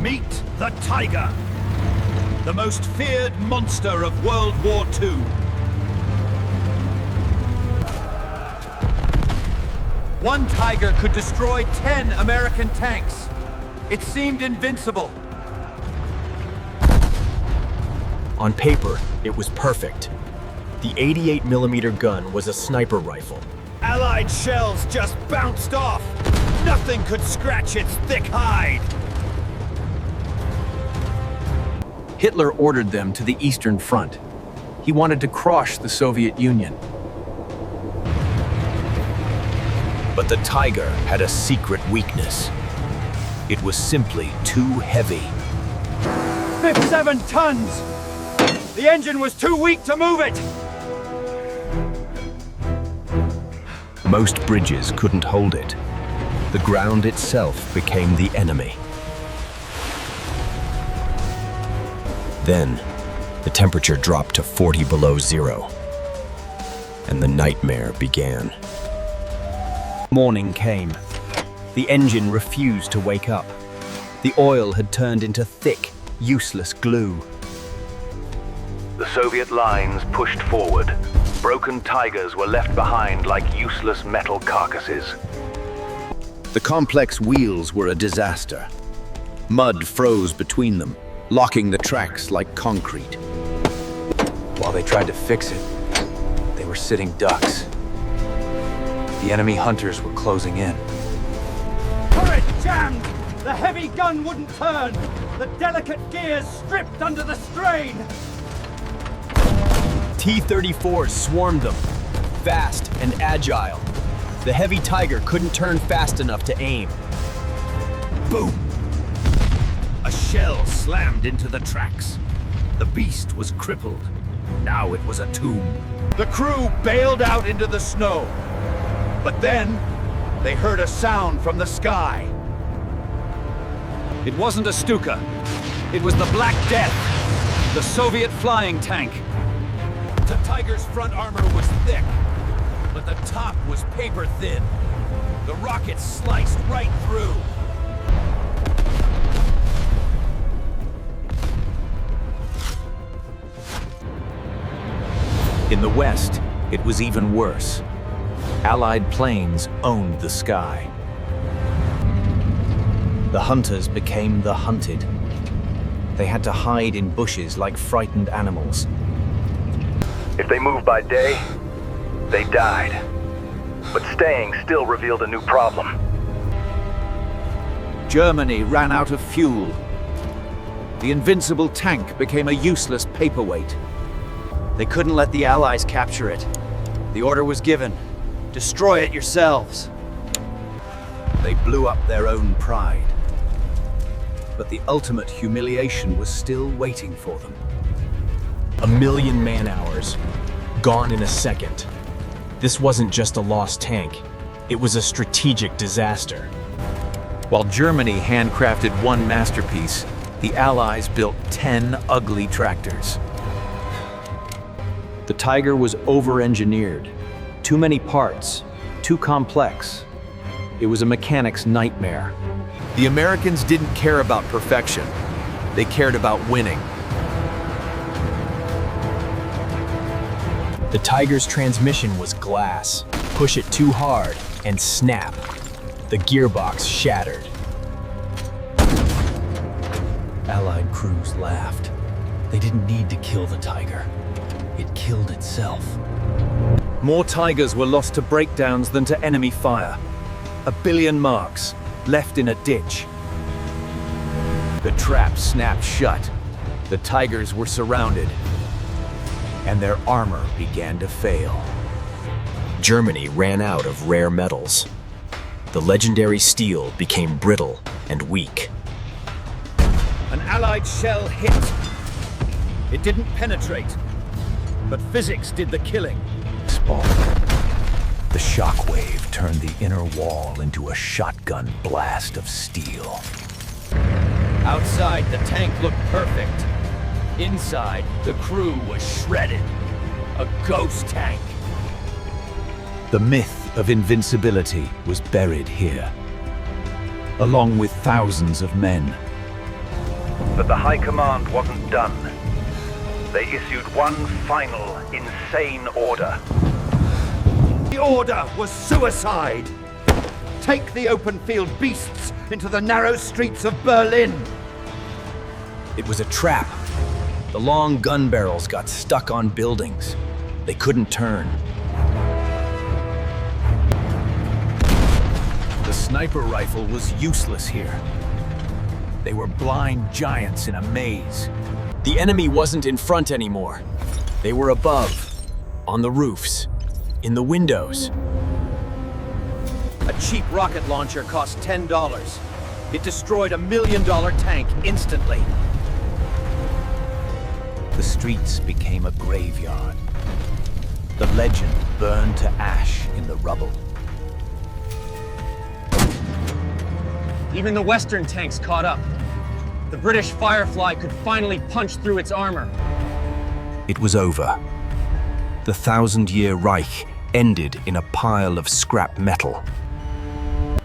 Meet the Tiger, the most feared monster of World War II. One Tiger could destroy 10 American tanks. It seemed invincible. On paper, it was perfect. The 88mm gun was a sniper rifle. Allied shells just bounced off. Nothing could scratch its thick hide. Hitler ordered them to the Eastern Front. He wanted to crush the Soviet Union. But the Tiger had a secret weakness. It was simply too heavy. 57 tons! The engine was too weak to move it! Most bridges couldn't hold it. The ground itself became the enemy. Then, the temperature dropped to 40 below zero, and the nightmare began. Morning came. The engine refused to wake up. The oil had turned into thick, useless glue. The Soviet lines pushed forward. Broken Tigers were left behind like useless metal carcasses. The complex wheels were a disaster. Mud froze between them, locking the tracks like concrete. While they tried to fix it, they were sitting ducks. The enemy hunters were closing in. Turret jammed! The heavy gun wouldn't turn! The delicate gears stripped under the strain! T-34s swarmed them, fast and agile. The heavy Tiger couldn't turn fast enough to aim. Boom! A shell slammed into the tracks. The beast was crippled. Now it was a tomb. The crew bailed out into the snow. But then, they heard a sound from the sky. It wasn't a Stuka. It was the Black Death, the Soviet flying tank. The Tiger's front armor was thick, but the top was paper thin. The rockets sliced right through. In the West, it was even worse. Allied planes owned the sky. The hunters became the hunted. They had to hide in bushes like frightened animals. If they moved by day, they died. But staying still revealed a new problem. Germany ran out of fuel. The Invincible tank became a useless paperweight. They couldn't let the Allies capture it. The order was given. Destroy it yourselves. They blew up their own pride. But the ultimate humiliation was still waiting for them. 1 million man-hours, gone in a second. This wasn't just a lost tank. It was a strategic disaster. While Germany handcrafted one masterpiece, the Allies built 10 ugly tractors. The Tiger was over-engineered. Too many parts, too complex. It was a mechanic's nightmare. The Americans didn't care about perfection. They cared about winning. The Tiger's transmission was glass. Push it too hard, and snap. The gearbox shattered. Allied crews laughed. They didn't need to kill the Tiger. It killed itself. More Tigers were lost to breakdowns than to enemy fire. 1 billion marks, left in a ditch. The trap snapped shut. The Tigers were surrounded, and their armor began to fail. Germany ran out of rare metals. The legendary steel became brittle and weak. An Allied shell hit. It didn't penetrate, but physics did the killing. Spalling. The shockwave turned the inner wall into a shotgun blast of steel. Outside, the tank looked perfect. Inside, the crew was shredded. A ghost tank. The myth of invincibility was buried here, along with thousands of men. But the High Command wasn't done. They issued one final, insane order. The order was suicide! Take the open-field beasts into the narrow streets of Berlin! It was a trap. The long gun barrels got stuck on buildings. They couldn't turn. The sniper rifle was useless here. They were blind giants in a maze. The enemy wasn't in front anymore. They were above, on the roofs, in the windows. A cheap rocket launcher cost $10. It destroyed $1 million tank instantly. The streets became a graveyard. The legend burned to ash in the rubble. Even the Western tanks caught up. The British Firefly could finally punch through its armor. It was over. The 1,000-year Reich ended in a pile of scrap metal.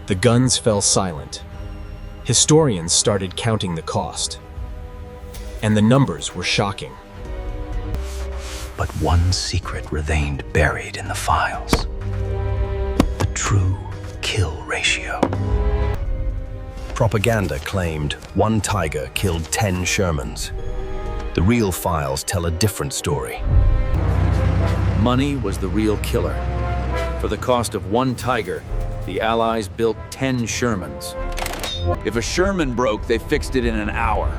The guns fell silent. Historians started counting the cost. And the numbers were shocking. But one secret remained buried in the files. The true kill ratio. Propaganda claimed one Tiger killed 10 Shermans. The real files tell a different story. Money was the real killer. For the cost of one Tiger, the Allies built 10 Shermans. If a Sherman broke, they fixed it in an hour.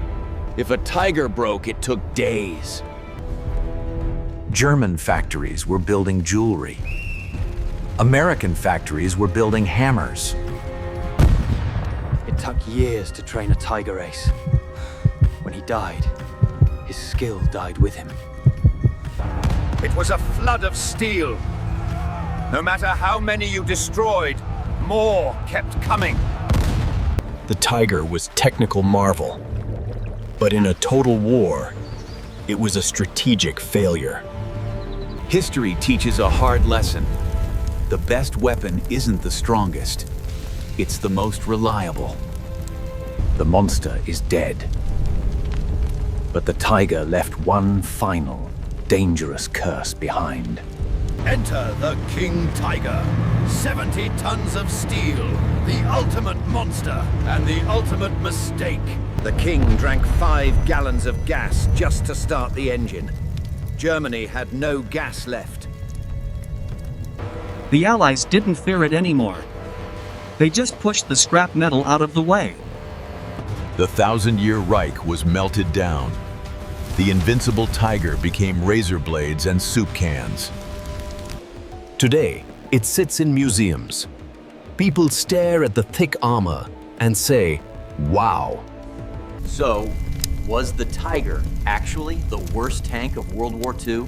If a Tiger broke, it took days. German factories were building jewelry. American factories were building hammers. It took years to train a Tiger ace. When he died, his skill died with him. It was a flood of steel. No matter how many you destroyed, more kept coming. The Tiger was technical marvel. But in a total war, it was a strategic failure. History teaches a hard lesson. The best weapon isn't the strongest. It's the most reliable. The monster is dead. But the Tiger left one final, dangerous curse behind. Enter the King Tiger. 70 tons of steel, the ultimate monster, and the ultimate mistake. The King drank 5 gallons of gas just to start the engine. Germany had no gas left. The Allies didn't fear it anymore. They just pushed the scrap metal out of the way. The 1,000-year Reich was melted down. The Invincible Tiger became razor blades and soup cans. Today, it sits in museums. People stare at the thick armor and say, wow. So, was the Tiger actually the worst tank of World War II?